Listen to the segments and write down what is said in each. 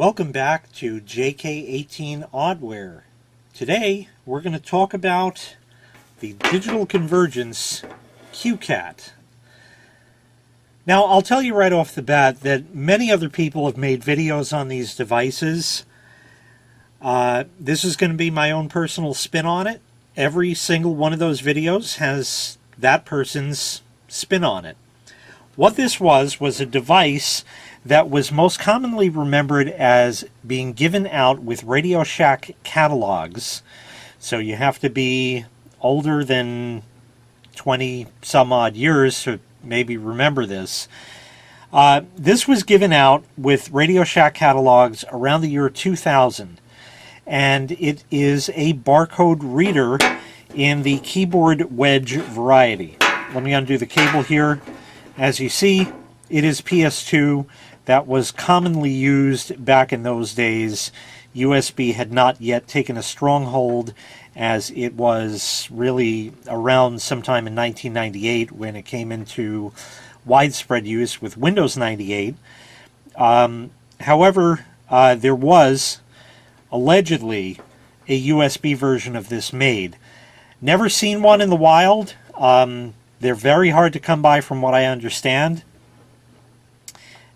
Welcome back to jaykay18 Oddware. Today we're going to talk about the Digital Convergence CueCat. Now I'll tell you right off the bat that many other people have made videos on these devices. This is going to be my own personal spin on it. Every single one of those videos has that person's spin on it. What this was a device that was most commonly remembered as being given out with Radio Shack catalogs. So you have to be older than 20 some odd years to maybe remember this. This was given out with Radio Shack catalogs around the year 2000. And it is a barcode reader in the keyboard wedge variety. Let me undo the cable here. As you see, it is PS2. That was commonly used back in those days. USB had not yet taken a stronghold, as it was really around sometime in 1998 when it came into widespread use with Windows 98. However, there was allegedly a USB version of this made. Never seen one in the wild. They're very hard to come by from what I understand.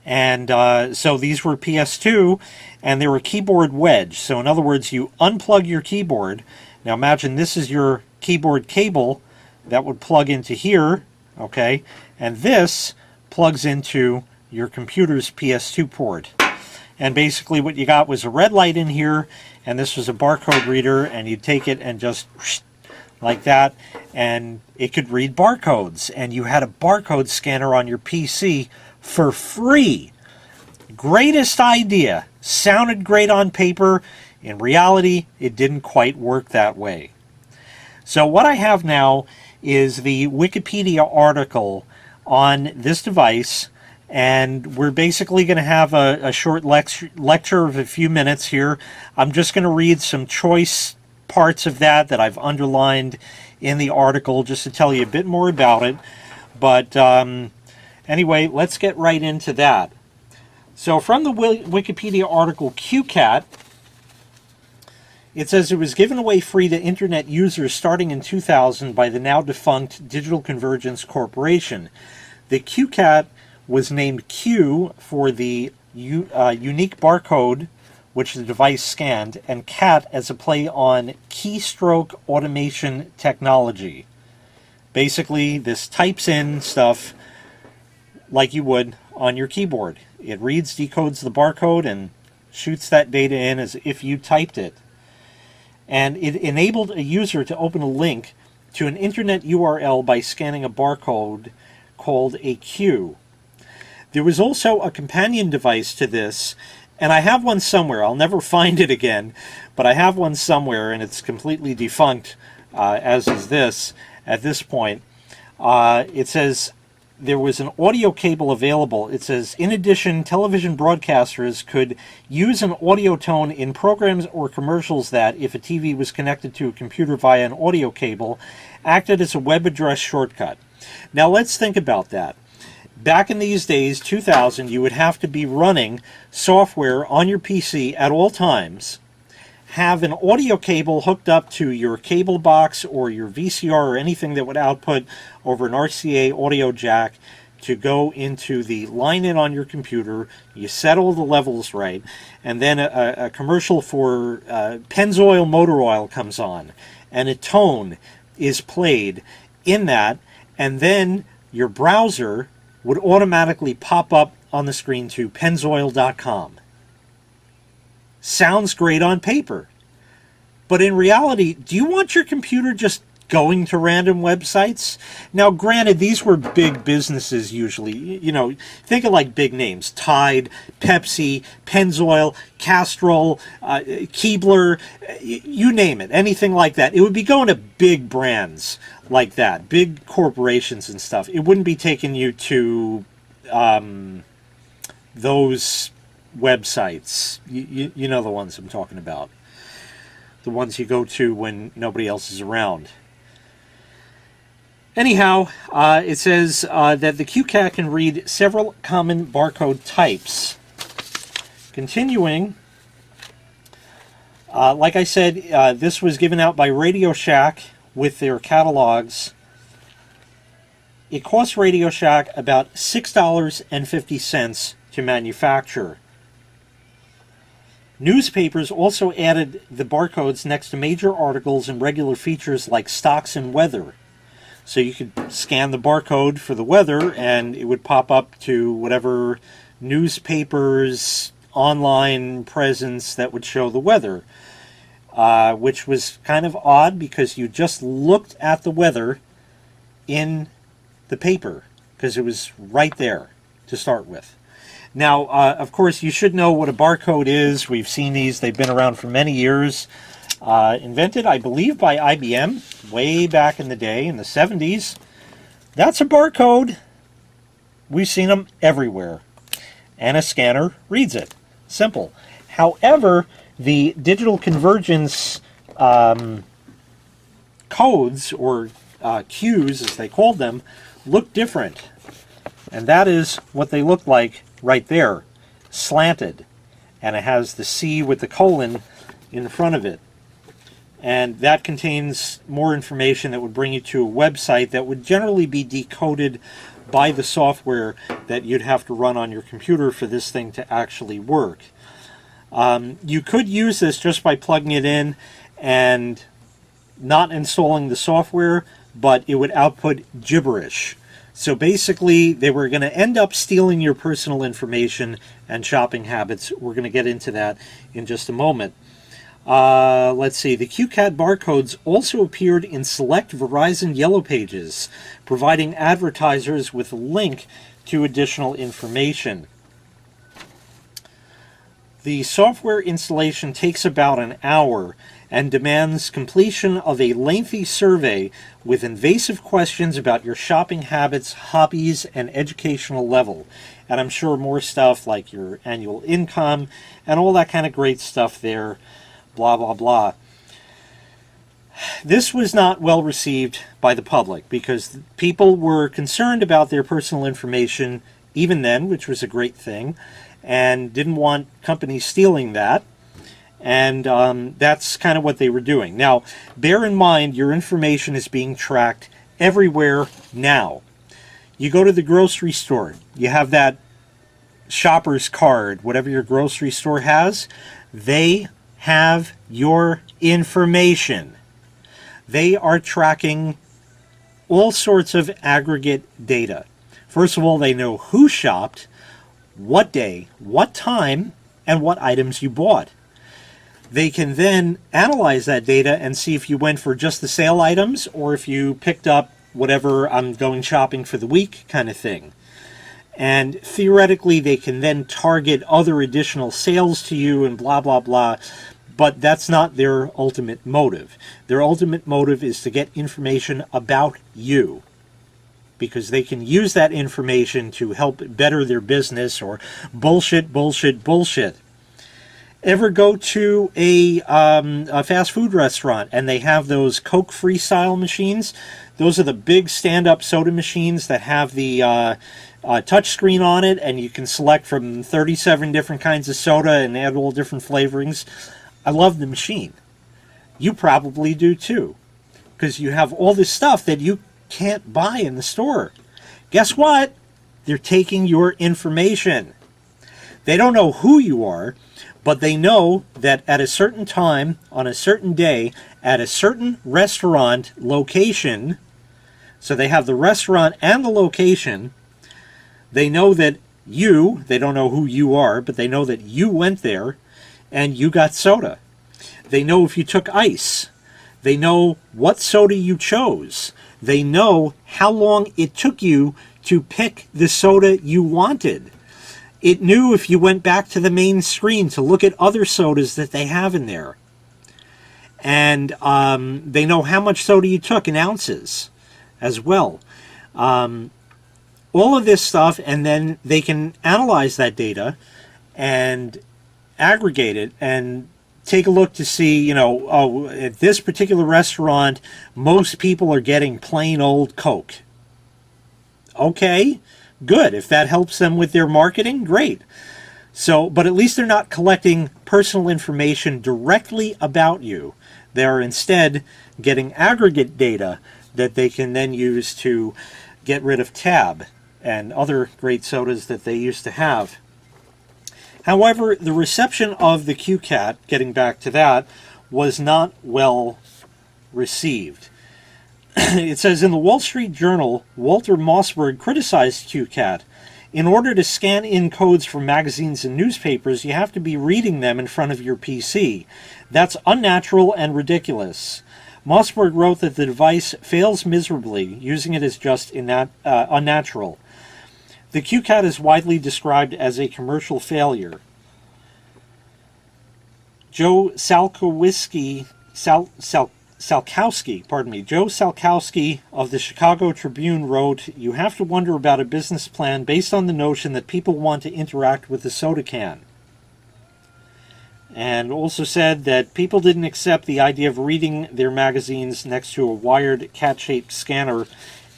And so these were PS2, and they were keyboard wedge. So in other words, you unplug your keyboard. Now imagine this is your keyboard cable that would plug into here, okay? And this plugs into your computer's PS2 port. And basically what you got was a red light in here, and this was a barcode reader, and you take it and just like that, and it could read barcodes. And you had a barcode scanner on your PC for free. Greatest idea. Sounded great on paper. In reality, it didn't quite work that way. So what I have now is the Wikipedia article on this device, and we're basically going to have a short lecture of a few minutes here. I'm just going to read some choice parts of that I've underlined in the article just to tell you a bit more about it. But anyway, let's get right into that. So from the Wikipedia article CueCat, it says it was given away free to internet users starting in 2000 by the now defunct Digital Convergence Corporation. The CueCat was named Q for the unique barcode which the device scanned, and CAT as a play on keystroke automation technology. Basically, this types in stuff like you would on your keyboard. It reads, decodes the barcode, and shoots that data in as if you typed it. And it enabled a user to open a link to an internet URL by scanning a barcode called a Q. There was also a companion device to this, and I have one somewhere. I'll never find it again, but I have one somewhere, and it's completely defunct, as is this at this point. It says there was an audio cable available. It says, in addition, television broadcasters could use an audio tone in programs or commercials that, if a TV was connected to a computer via an audio cable, acted as a web address shortcut. Now let's think about that. Back in these days, 2000, you would have to be running software on your PC at all times, have an audio cable hooked up to your cable box or your VCR or anything that would output over an RCA audio jack to go into the line-in on your computer. You set all the levels right, and then a commercial for Pennzoil motor oil comes on, and a tone is played in that, and then your browser would automatically pop up on the screen to pennzoil.com. Sounds great on paper. But in reality, do you want your computer just going to random websites? Now, granted, these were big businesses usually. You know, think of like big names. Tide, Pepsi, Pennzoil, Castrol, Keebler, you name it. Anything like that. It would be going to big brands like that. Big corporations and stuff. It wouldn't be taking you to those websites. You know the ones I'm talking about. The ones you go to when nobody else is around. Anyhow, it says that the CueCat can read several common barcode types. Continuing, like I said, this was given out by Radio Shack with their catalogs. It costs Radio Shack about $6.50 to manufacture. Newspapers also added the barcodes next to major articles and regular features like stocks and weather. So you could scan the barcode for the weather and it would pop up to whatever newspaper's online presence that would show the weather. Which was kind of odd because you just looked at the weather in the paper because it was right there to start with. Now, of course, you should know what a barcode is. We've seen these. They've been around for many years. Invented, I believe, by IBM way back in the day, in the 70s. That's a barcode. We've seen them everywhere. And a scanner reads it. Simple. However, the Digital Convergence codes, or cues as they called them, look different. And that is what they look like right there, slanted. And it has the C with the colon in front of it. And that contains more information that would bring you to a website that would generally be decoded by the software that you'd have to run on your computer for this thing to actually work. You could use this just by plugging it in and not installing the software, but it would output gibberish. So basically, they were going to end up stealing your personal information and shopping habits. We're going to get into that in just a moment. Let's see. The CueCat barcodes also appeared in select Verizon Yellow Pages, providing advertisers with a link to additional information. The software installation takes about an hour and demands completion of a lengthy survey with invasive questions about your shopping habits, hobbies, and educational level. And I'm sure more stuff like your annual income and all that kind of great stuff there, blah, blah, blah. This was not well received by the public because people were concerned about their personal information even then, which was a great thing, and didn't want companies stealing that. And that's kind of what they were doing. Now, bear in mind, your information is being tracked everywhere now. You go to the grocery store, you have that shopper's card, whatever your grocery store has, they have your information. They are tracking all sorts of aggregate data. First of all, they know who shopped, what day, what time, and what items you bought. They can then analyze that data and see if you went for just the sale items or if you picked up whatever I'm going shopping for the week kind of thing. And theoretically, they can then target other additional sales to you and blah, blah, blah. But that's not their ultimate motive. Their ultimate motive is to get information about you, because they can use that information to help better their business or bullshit, bullshit, bullshit. Ever go to a fast food restaurant and they have those Coke Freestyle machines? Those are the big stand-up soda machines that have the touch screen on it, and you can select from 37 different kinds of soda and add all different flavorings. I love the machine. You probably do too, because you have all this stuff that you can't buy in the store. Guess what? They're taking your information. They don't know who you are, but they know that at a certain time, on a certain day, at a certain restaurant location, so they have the restaurant and the location, they know that they don't know who you are, but they know that you went there and you got soda. They know if you took ice. They know what soda you chose. They know how long it took you to pick the soda you wanted. It knew if you went back to the main screen to look at other sodas that they have in there. And they know how much soda you took in ounces as well. All of this stuff, and then they can analyze that data and aggregate it and take a look to see, at this particular restaurant, most people are getting plain old Coke. Okay, good. If that helps them with their marketing, great. So, but at least they're not collecting personal information directly about you. They're instead getting aggregate data that they can then use to get rid of Tab and other great sodas that they used to have. However, the reception of the CueCat, getting back to that, was not well received. It says, in the Wall Street Journal, Walter Mossberg criticized CueCat. In order to scan in codes from magazines and newspapers, you have to be reading them in front of your PC. That's unnatural and ridiculous. Mossberg wrote that the device fails miserably. Using it is just unnatural. The CueCat is widely described as a commercial failure. Joe Salkowski of the Chicago Tribune wrote, "You have to wonder about a business plan based on the notion that people want to interact with the soda can." And also said that people didn't accept the idea of reading their magazines next to a wired cat-shaped scanner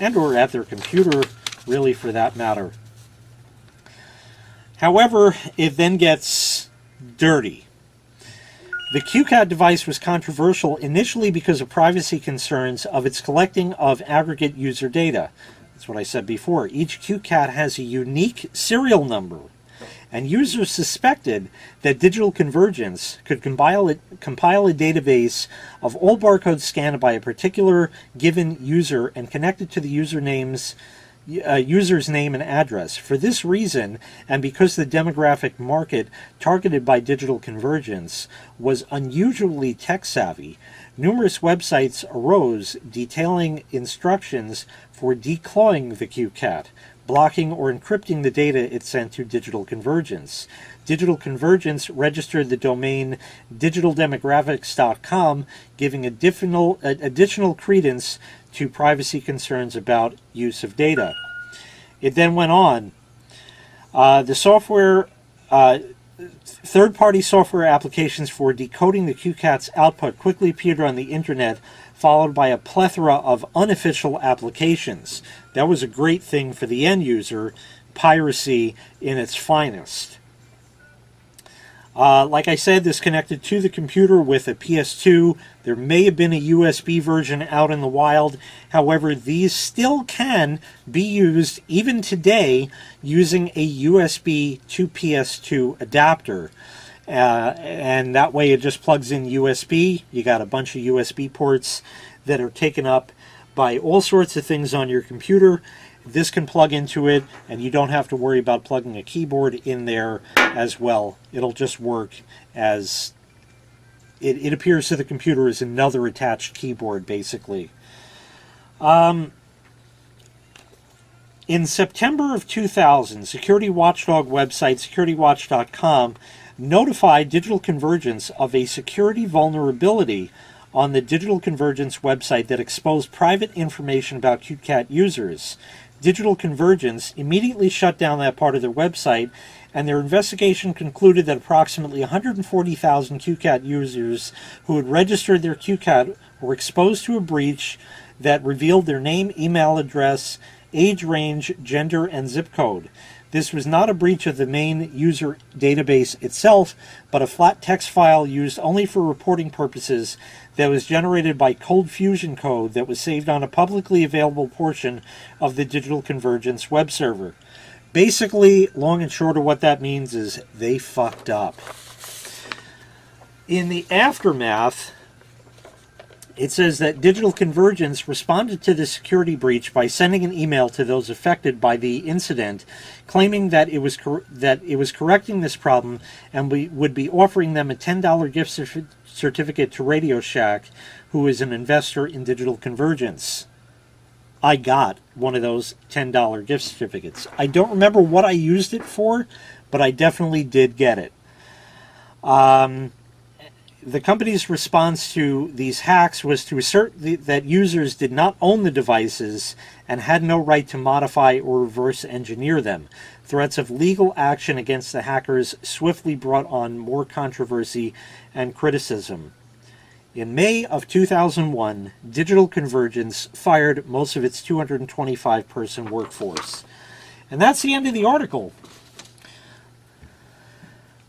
and or at their computer, really, for that matter. However, it then gets dirty. The CueCat device was controversial initially because of privacy concerns of its collecting of aggregate user data. That's what I said before. Each CueCat has a unique serial number, and users suspected that Digital Convergence could compile a database of all barcodes scanned by a particular given user and connect it to the user's name and address. For this reason, and because the demographic market targeted by Digital Convergence was unusually tech-savvy, numerous websites arose detailing instructions for declawing the CueCat, blocking or encrypting the data it sent to Digital Convergence. Digital Convergence registered the domain digitaldemographics.com, giving additional credence to privacy concerns about use of data. It then went on. Third-party software applications for decoding the CueCat's output quickly appeared on the internet, followed by a plethora of unofficial applications. That was a great thing for the end user, piracy in its finest. Like I said, this connected to the computer with a PS2. There may have been a USB version out in the wild. However, these still can be used even today using a USB to PS2 adapter. And that way it just plugs in USB. You got a bunch of USB ports that are taken up by all sorts of things on your computer. This can plug into it, and you don't have to worry about plugging a keyboard in there as well. It'll just work as it appears to the computer as another attached keyboard, basically. In September of 2000, security watchdog website securitywatch.com notified Digital Convergence of a security vulnerability on the Digital Convergence website that exposed private information about CueCat users. Digital Convergence immediately shut down that part of their website, and their investigation concluded that approximately 140,000 CueCat users who had registered their CueCat were exposed to a breach that revealed their name, email address, age range, gender, and zip code. This was not a breach of the main user database itself, but a flat text file used only for reporting purposes that was generated by Cold Fusion code that was saved on a publicly available portion of the Digital Convergence web server. Basically, long and short of what that means is they fucked up. In the aftermath, it says that Digital Convergence responded to the security breach by sending an email to those affected by the incident, claiming that it was correcting this problem and we would be offering them a $10 gift certificate to Radio Shack, who is an investor in Digital Convergence. I got one of those $10 gift certificates. I don't remember what I used it for, but I definitely did get it. The company's response to these hacks was to assert that users did not own the devices and had no right to modify or reverse engineer them. Threats of legal action against the hackers swiftly brought on more controversy and criticism. In May of 2001, Digital Convergence fired most of its 225-person workforce. And that's the end of the article.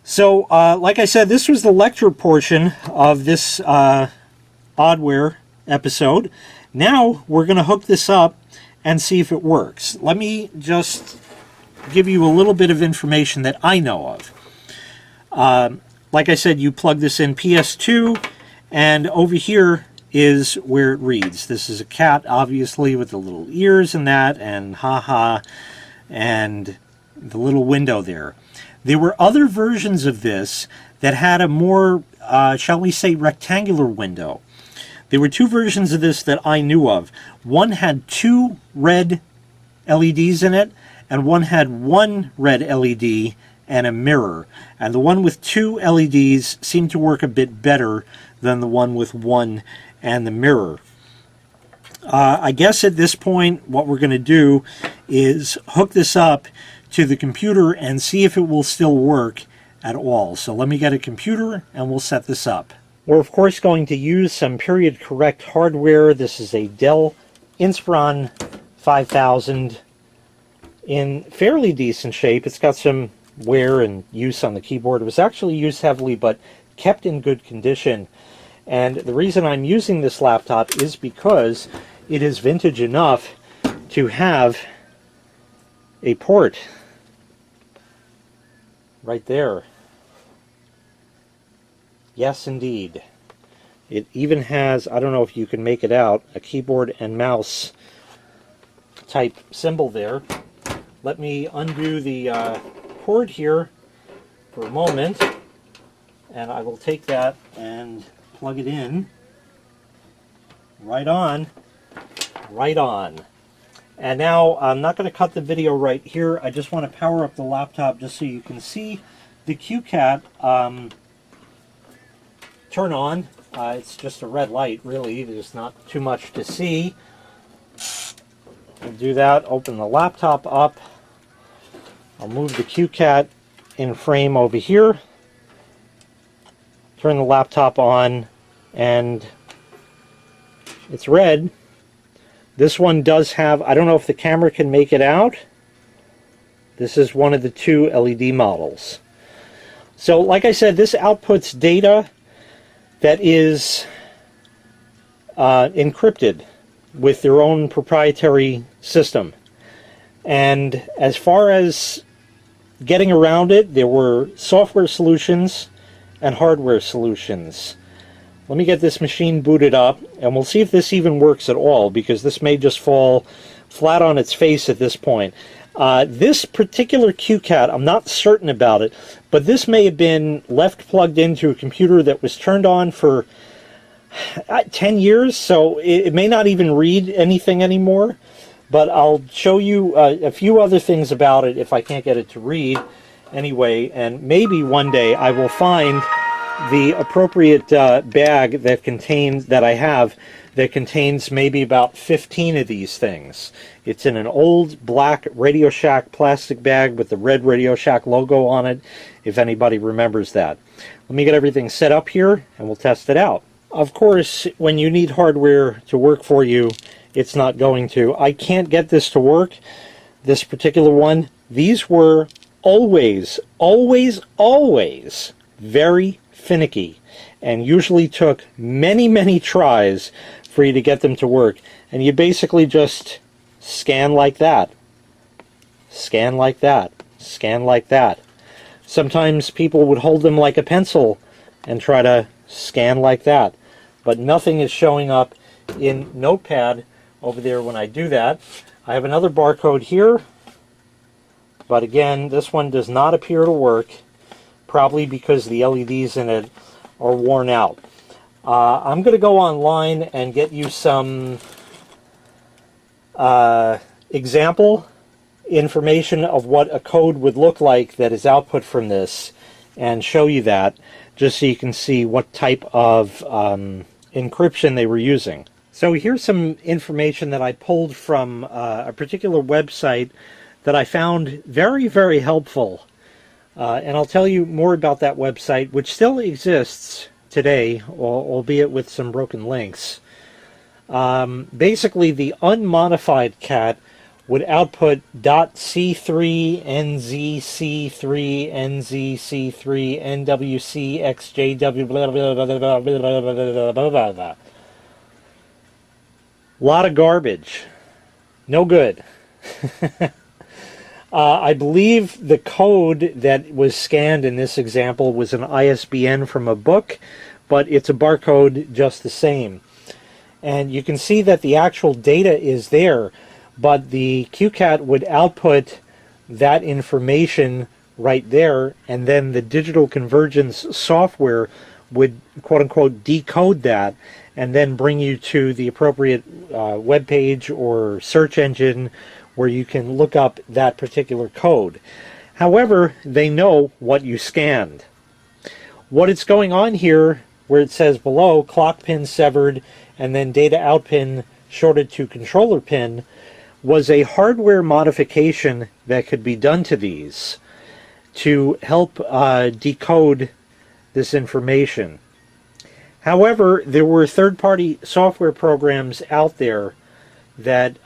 So, like I said, this was the lecture portion of this Oddware episode. Now we're going to hook this up and see if it works. Let me just give you a little bit of information that I know of. Like I said, you plug this in PS2, and over here is where it reads. This is a cat, obviously, with the little ears and that, and haha, and the little window there. There were other versions of this that had a more, shall we say, rectangular window. There were two versions of this that I knew of. One had two red LEDs in it, and one had one red LED and a mirror. And the one with two LEDs seemed to work a bit better than the one with one and the mirror. I guess at this point what we're going to do is hook this up to the computer and see if it will still work at all. So let me get a computer and we'll set this up. We're of course going to use some period correct hardware. This is a Dell Inspiron 5000 in fairly decent shape. It's got some wear and use on the keyboard. It was actually used heavily but kept in good condition. And the reason I'm using this laptop is because it is vintage enough to have a port right there. Yes, indeed. It even has, I don't know if you can make it out, a keyboard and mouse type symbol there. Let me undo the cord here for a moment, and I will take that and plug it in. Right on. Right on. And now I'm not going to cut the video right here. I just want to power up the laptop just so you can see the CueCat turn on. It's just a red light, really. There's not too much to see. We'll do that. Open the laptop up. I'll move the CueCat in frame over here. Turn the laptop on, and it's red. This one does have, I don't know if the camera can make it out. This is one of the two LED models. So like I said, this outputs data that is encrypted with their own proprietary system. And as far as getting around it, there were software solutions and hardware solutions. Let me get this machine booted up, and we'll see if this even works at all, because this may just fall flat on its face at this point. This particular CueCat, I'm not certain about it, but this may have been left plugged into a computer that was turned on for 10 years, so it may not even read anything anymore. But I'll show you a few other things about it if I can't get it to read anyway, and maybe one day I will find the appropriate bag that I have that contains maybe about 15 of these things. It's in an old black Radio Shack plastic bag with the red Radio Shack logo on it, if anybody remembers that. Let me get everything set up here and we'll test it out. Of course, when you need hardware to work for you, it's not going to. I can't get this to work, this particular one. These were always very finicky, and usually took many tries for you to get them to work. And you basically just scan like that, scan like that, scan like that. Sometimes people would hold them like a pencil and try to scan like that, but nothing is showing up in Notepad over there when I do that. I have another barcode here, but again, this one does not appear to work, probably because the LEDs in it are worn out. I'm going to go online and get you some example information of what a code would look like that is output from this, and show you that, just so you can see what type of encryption they were using. So here's some information that I pulled from a particular website that I found very helpful. And I'll tell you more about that website, which still exists today, albeit with some broken links. Basically, the unmodified cat would output .c3 nzc3 nzc3 nwc xjw blah blah blah blah blah blah blah blah blah. Lot of garbage. No good. I believe the code that was scanned in this example was an ISBN from a book, but it's a barcode just the same. And you can see that the actual data is there, but the CueCat would output that information right there, and then the Digital Convergence software would quote-unquote decode that and then bring you to the appropriate web page or search engine where you can look up that particular code. However, they know what you scanned. What is going on here, where it says below, clock pin severed, and then data out pin shorted to controller pin, was a hardware modification that could be done to these to help decode this information. However, there were third-party software programs out there that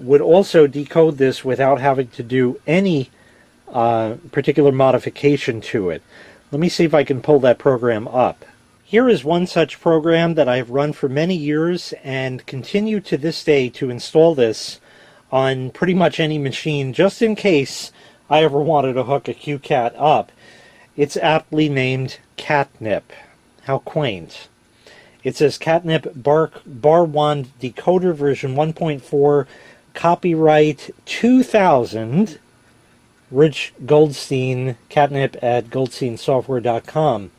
would also decode this without having to do any particular modification to it. Let me see if I can pull that program up. Here is one such program that I've run for many years and continue to this day to install this on pretty much any machine, just in case I ever wanted to hook a CueCat up. It's aptly named Catnip. How quaint. It says Catnip Bar 1 Decoder version 1.4, copyright 2000, Rich Goldstein, Catnip at goldsteinsoftware.com.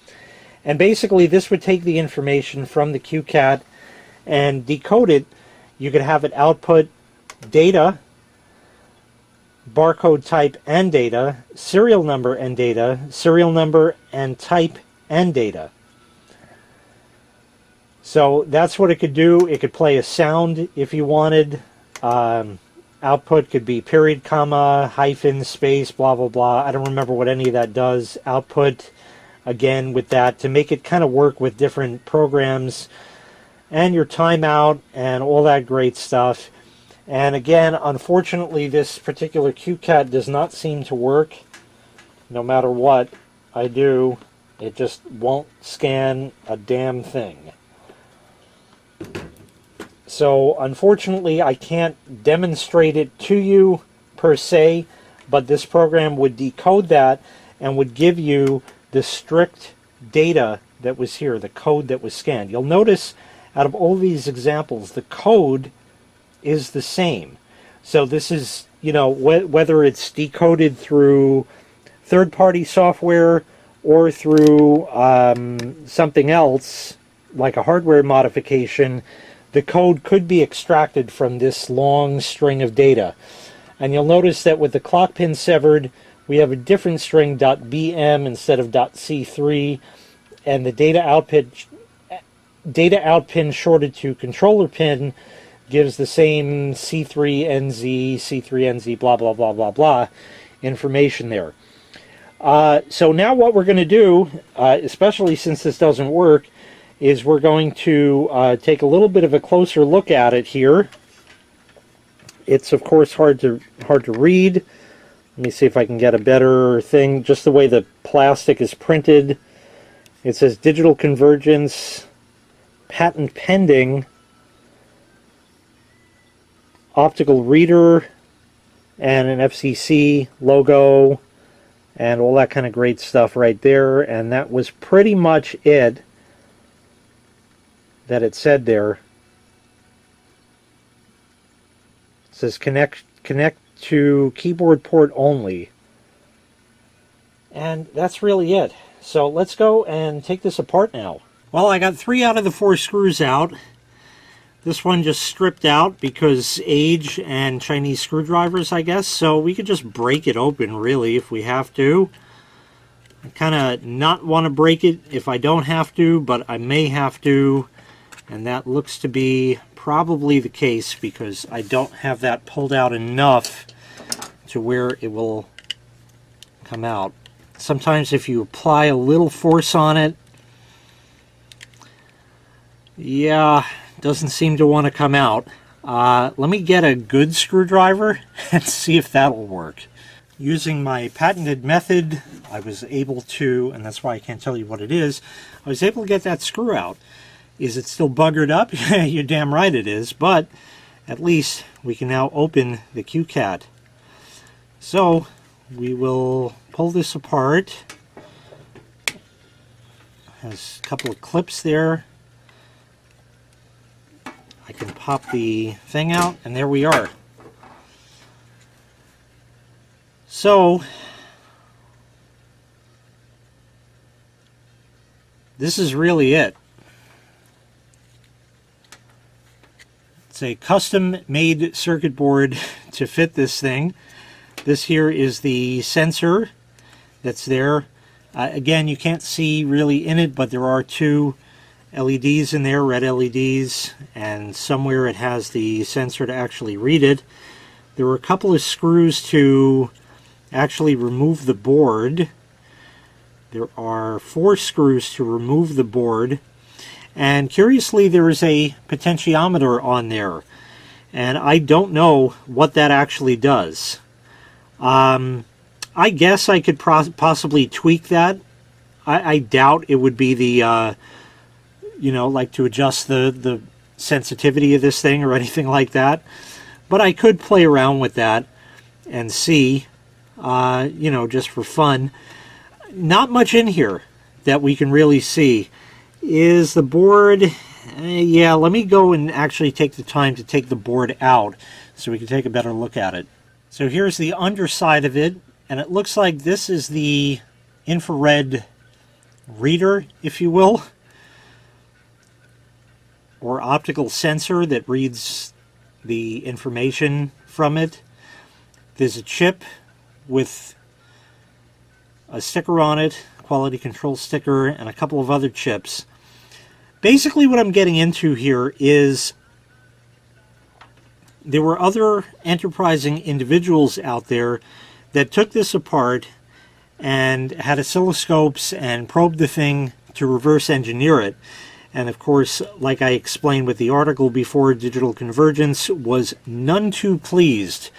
And basically this would take the information from the CueCat and decode it. You could have it output data, barcode type and data, serial number and data, serial number and type and data. So that's what it could do. It could play a sound if you wanted. Output could be period, comma, hyphen, space, blah, blah, blah. I don't remember what any of that does. Output, again, with that, to make it kind of work with different programs and your timeout and all that great stuff. And again, unfortunately, this particular CueCat does not seem to work. No matter what I do, it just won't scan a damn thing. So unfortunately I can't demonstrate it to you per se, but this program would decode that and would give you the strict data that was here, the code that was scanned. You'll notice out of all these examples, the code is the same. So this is, you know, whether it's decoded through third-party software or through something else, like a hardware modification, the code could be extracted from this long string of data. And you'll notice that with the clock pin severed, we have a different string, .bm instead of .c3, and the data out pin shorted to controller pin gives the same C3NZ, C3NZ, blah, blah, blah, blah, blah information there. So now what we're going to do, especially since this doesn't work, is we're going to take a little bit of a closer look at it here. It's of course hard to read. Let me see if I can get a better thing. Just the way the plastic is printed. It says Digital Convergence, patent pending, optical reader, and an FCC logo, and all that kind of great stuff right there. And that was pretty much it that it said there. It says connect to keyboard port only. And that's really it. So let's go and take this apart now. Well, I got 3 out of the 4 screws out. This one just stripped out because age and Chinese screwdrivers, I guess. So we could just break it open, really, if we have to. I kind of not want to break it if I don't have to, but I may have to. And that looks to be probably the case because I don't have that pulled out enough to where it will come out. Sometimes if you apply a little force on it, yeah, doesn't seem to want to come out. Let me get a good screwdriver and see if that'll work. Using my patented method, I was able to, and that's why I can't tell you what it is, I was able to get that screw out. Is it still buggered up? You're damn right it is, but at least we can now open the CueCat. So we will pull this apart. Has a couple of clips there. I can pop the thing out, and there we are. So this is really it. It's a custom-made circuit board to fit this thing. This here is the sensor that's there. Again, you can't see really in it, but there are two LEDs in there, red LEDs, and somewhere it has the sensor to actually read it. There were a couple of screws to actually remove the board. There are 4 screws to remove the board, and curiously there is a potentiometer on there, and I don't know what that actually does. I guess I could possibly tweak that. I doubt it would be the you know, like to adjust the sensitivity of this thing or anything like that, but I could play around with that and see, you know, just for fun. Not much in here that we can really see. Is the board, yeah, let me go and actually take the time to take the board out so we can take a better look at it. So here's the underside of it, and it looks like this is the infrared reader, if you will, or optical sensor that reads the information from it. There's a chip with a sticker on it, quality control sticker, and a couple of other chips. Basically what I'm getting into here is there were other enterprising individuals out there that took this apart and had oscilloscopes and probed the thing to reverse engineer it. And of course, like I explained with the article before, Digital Convergence was none too pleased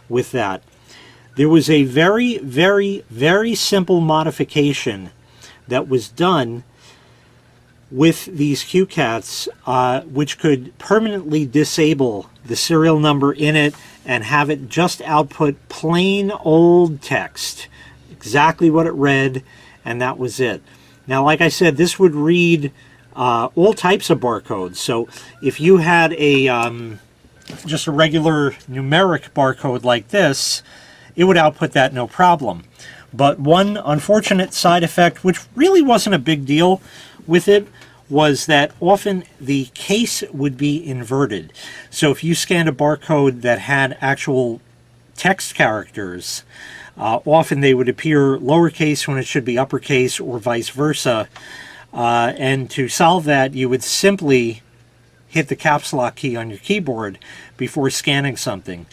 with that. There was a very, very, very simple modification that was done with these CueCats, which could permanently disable the serial number in it and have it just output plain old text. Exactly what it read, and that was it. Now, like I said, this would read all types of barcodes. So if you had a just a regular numeric barcode like this, it would output that no problem. But one unfortunate side effect, which really wasn't a big deal with it, was that often the case would be inverted. So if you scanned a barcode that had actual text characters, often they would appear lowercase when it should be uppercase, or vice versa. And to solve that, you would simply hit the caps lock key on your keyboard before scanning something.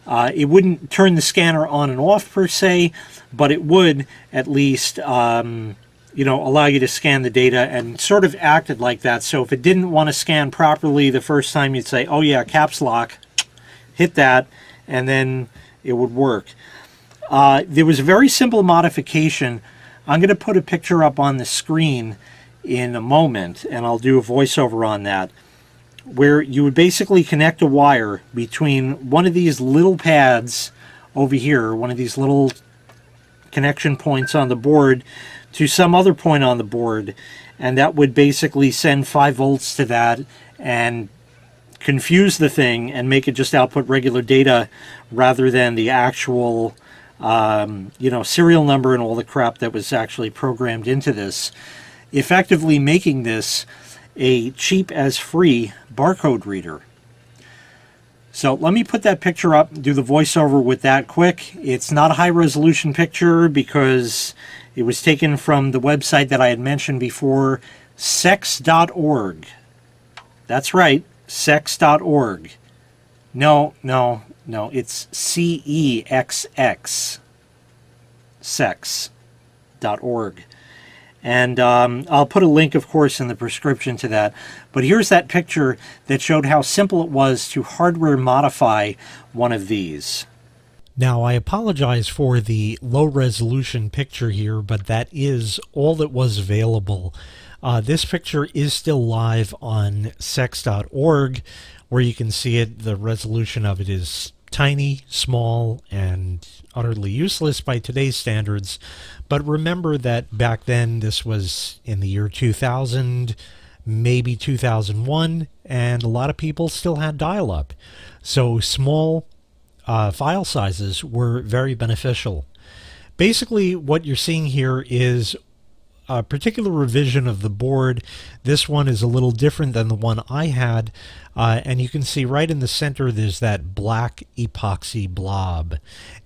It wouldn't turn the scanner on and off per se, but it would at least you know, allow you to scan the data, and sort of acted like that. So if it didn't want to scan properly the first time, you'd say, oh yeah, caps lock, hit that, and then it would work. There was a very simple modification. I'm going to put a picture up on the screen in a moment, and I'll do a voiceover on that, where you would basically connect a wire between one of these little pads over here, one of these little connection points on the board, to some other point on the board, and that would basically send 5 volts to that and confuse the thing and make it just output regular data rather than the actual you know, serial number and all the crap that was actually programmed into this, effectively making this a cheap as free barcode reader. So let me put that picture up, do the voiceover with that quick. It's not a high resolution picture because it was taken from the website that I had mentioned before, sex.org. That's right, sex.org. No, it's CEXX, sex.org. And I'll put a link, of course, in the prescription to that. But here's that picture that showed how simple it was to hardware modify one of these. Now, I apologize for the low-resolution picture here, but that is all that was available. This picture is still live on sex.org, where you can see it. The resolution of it is tiny, small, and utterly useless by today's standards. But remember that back then, this was in the year 2000, maybe 2001, and a lot of people still had dial-up. So small file sizes were very beneficial. Basically, what you're seeing here is a particular revision of the board. This one is a little different than the one I had, and you can see right in the center there's that black epoxy blob,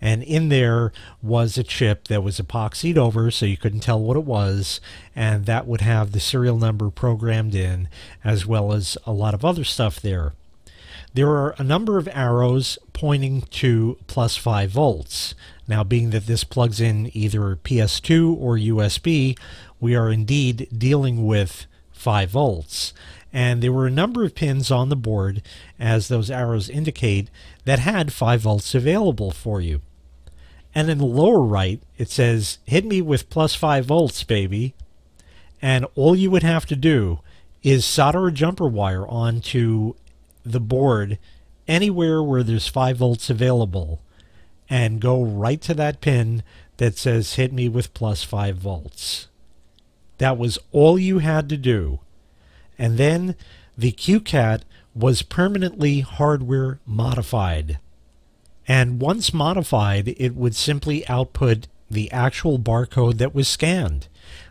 and in there was a chip that was epoxied over so you couldn't tell what it was, and that would have the serial number programmed in, as well as a lot of other stuff there. There are a number of arrows pointing to plus 5 volts. Now, being that this plugs in either PS2 or USB, we are indeed dealing with 5 volts. And there were a number of pins on the board, as those arrows indicate, that had 5 volts available for you. And in the lower right, it says, hit me with plus 5 volts, baby. And all you would have to do is solder a jumper wire onto the board anywhere where there's 5 volts available and go right to that pin that says hit me with plus 5 volts. That was all you had to do. And then the CueCat was permanently hardware modified. And once modified, it would simply output the actual barcode that was scanned.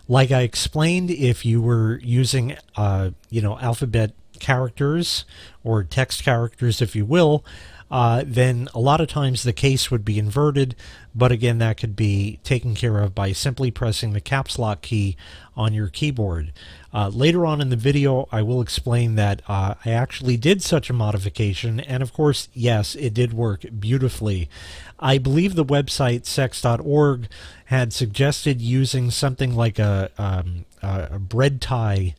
Like I explained, if you were using alphabet characters or text characters, if you will, then a lot of times the case would be inverted, but again, that could be taken care of by simply pressing the caps lock key on your keyboard. Later on in the video, I will explain that I actually did such a modification, and of course, yes, it did work beautifully. I believe the website sex.org had suggested using something like a bread tie,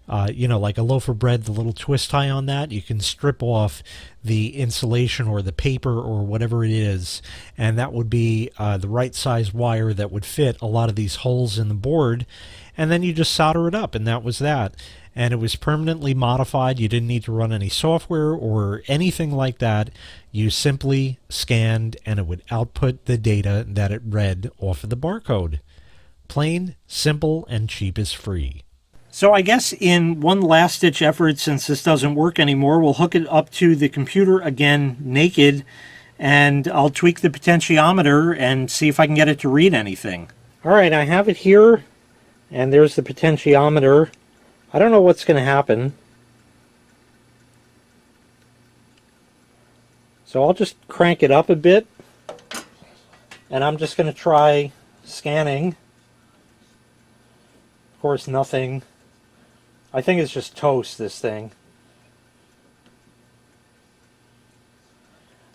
like a loaf of bread, the little twist tie on that. You can strip off the insulation or the paper or whatever it is, and that would be the right size wire that would fit a lot of these holes in the board, and then you just solder it up, and that was that. And it was permanently modified. You didn't need to run any software or anything like that. You simply scanned, and it would output the data that it read off of the barcode. Plain, simple, and cheap as free. So I guess in one last-ditch effort, since this doesn't work anymore, we'll hook it up to the computer again naked, and I'll tweak the potentiometer and see if I can get it to read anything. All right, I have it here, and there's the potentiometer. I don't know what's going to happen. So I'll just crank it up a bit, and I'm just going to try scanning. Of course, nothing. I think it's just toast, this thing.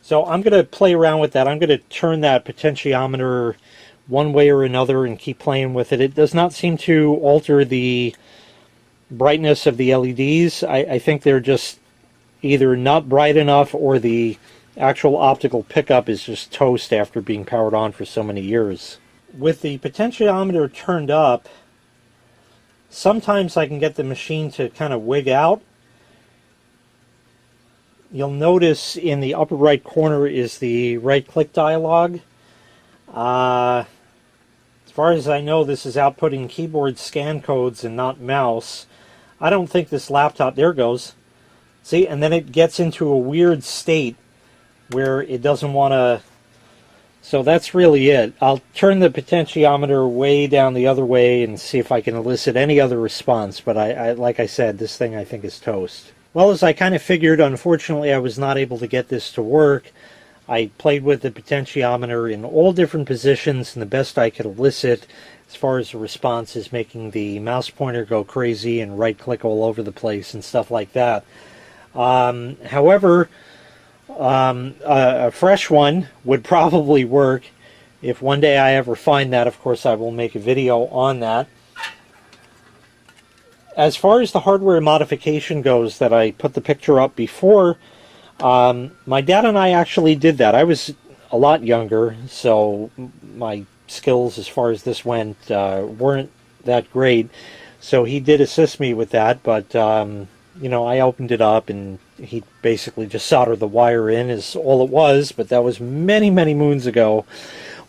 So I'm going to play around with that. I'm going to turn that potentiometer one way or another and keep playing with it. It does not seem to alter the brightness of the LEDs. I think they're just either not bright enough or the actual optical pickup is just toast after being powered on for so many years. With the potentiometer turned up, sometimes I can get the machine to kind of wig out. You'll notice in the upper right corner is the right-click dialog. As far as I know, this is outputting keyboard scan codes and not mouse. I don't think this laptop... There it goes. See, and then it gets into a weird state where it doesn't want to... So that's really it. I'll turn the potentiometer way down the other way and see if I can elicit any other response. But I like I said, this thing I think is toast. Well, as I kind of figured, unfortunately I was not able to get this to work. I played with the potentiometer in all different positions, and the best I could elicit as far as the response is making the mouse pointer go crazy and right-click all over the place and stuff like that. However, a fresh one would probably work. If one day I ever find that, of course, I will make a video on that. as far as the hardware modification goes that I put the picture up before, my dad and I actually did that. I was a lot younger, so my skills as far as this went weren't that great. So he did assist me with that, but you know, I opened it up and he basically just soldered the wire in is all it was, but that was many, many moons ago.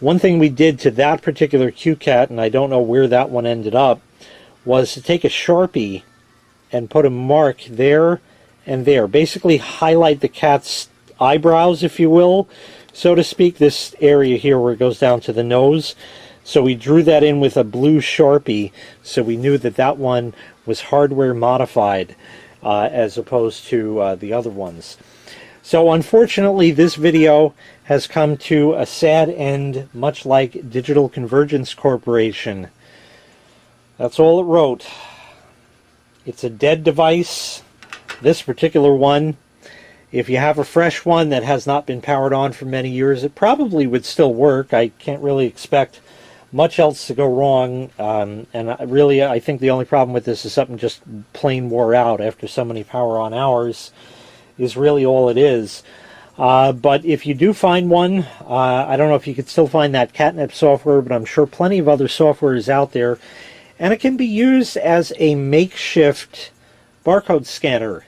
One thing we did to that particular CueCat, and I don't know where that one ended up, was to take a Sharpie and put a mark there and there. Basically highlight the cat's eyebrows, if you will, so to speak, this area here where it goes down to the nose. So we drew that in with a blue Sharpie, so we knew that that one was hardware modified as opposed to the other ones. So unfortunately, this video has come to a sad end, much like Digital Convergence Corporation. That's all it wrote. It's a dead device, this particular one. If you have a fresh one that has not been powered on for many years, it probably would still work. I can't really expect much else to go wrong, and I think the only problem with this is something just plain wore out after so many power on hours is really all it is. But if you do find one, I don't know if you could still find that catnip software, but I'm sure plenty of other software is out there, and it can be used as a makeshift barcode scanner.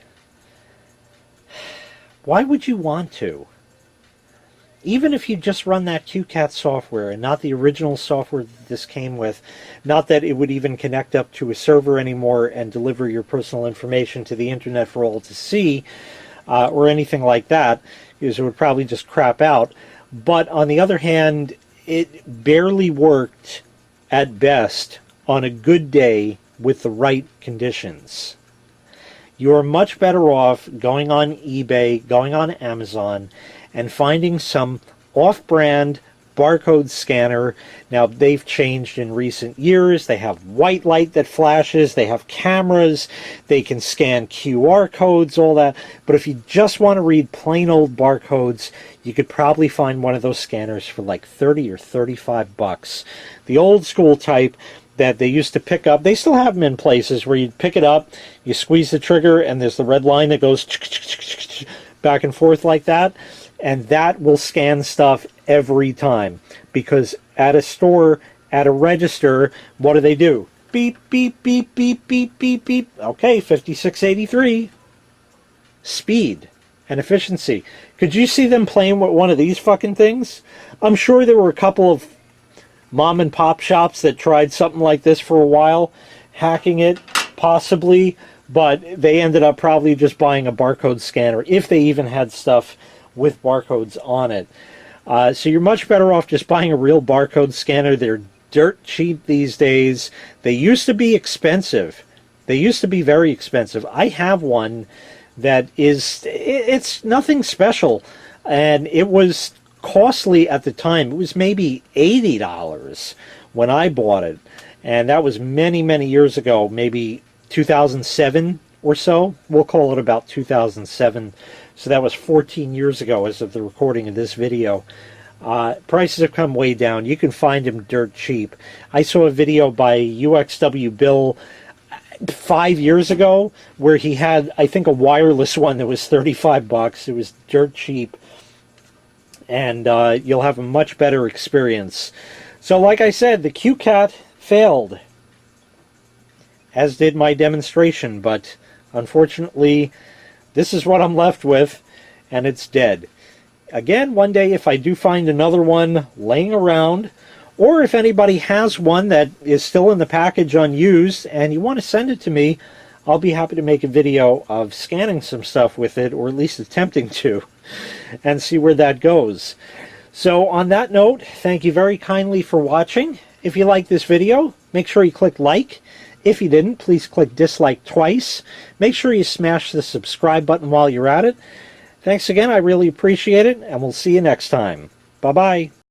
Why would you want to? Even if you just run that CueCat software and not the original software that this came with, not that it would even connect up to a server anymore and deliver your personal information to the internet for all to see, or anything like that, because it would probably just crap out. But on the other hand, it barely worked at best on a good day with the right conditions. You're much better off going on eBay, going on Amazon, and finding some off-brand barcode scanner. Now, they've changed in recent years. They have white light that flashes. They have cameras. They can scan QR codes, all that. But if you just want to read plain old barcodes, you could probably find one of those scanners for like 30 or 35 bucks. The old school type that they used to pick up, they still have them in places where you pick it up, you squeeze the trigger, and there's the red line that goes back and forth like that. And that will scan stuff every time, because at a store, at a register, what do? Beep, beep, beep, beep, beep, beep, beep. Okay, 5683. Speed and efficiency. Could you see them playing with one of these fucking things? I'm sure there were a couple of mom and pop shops that tried something like this for a while, hacking it, possibly, but they ended up probably just buying a barcode scanner, if they even had stuff with barcodes on it. So you're much better off just buying a real barcode scanner. They're dirt cheap these days. They used to be expensive. They used to be very expensive. I have one that is, it's nothing special, and it was costly at the time. It was maybe $80 when I bought it, and that was many, many years ago, maybe 2007 or so. We'll call it about 2007. So that was 14 years ago as of the recording of this video. Prices have come way down. You can find them dirt cheap. I saw a video by UXW Bill 5 years ago where he had, I think, a wireless one that was 35 bucks. It was dirt cheap. And you'll have a much better experience. So like I said, the CueCat failed, as did my demonstration, but unfortunately this is what I'm left with, and it's dead. Again, one day if I do find another one laying around, or if anybody has one that is still in the package unused and you want to send it to me, I'll be happy to make a video of scanning some stuff with it, or at least attempting to, and see where that goes. So on that note, thank you very kindly for watching. If you like this video, make sure you click like. If you didn't, please click dislike twice. Make sure you smash the subscribe button while you're at it. Thanks again, I really appreciate it, and we'll see you next time. Bye-bye.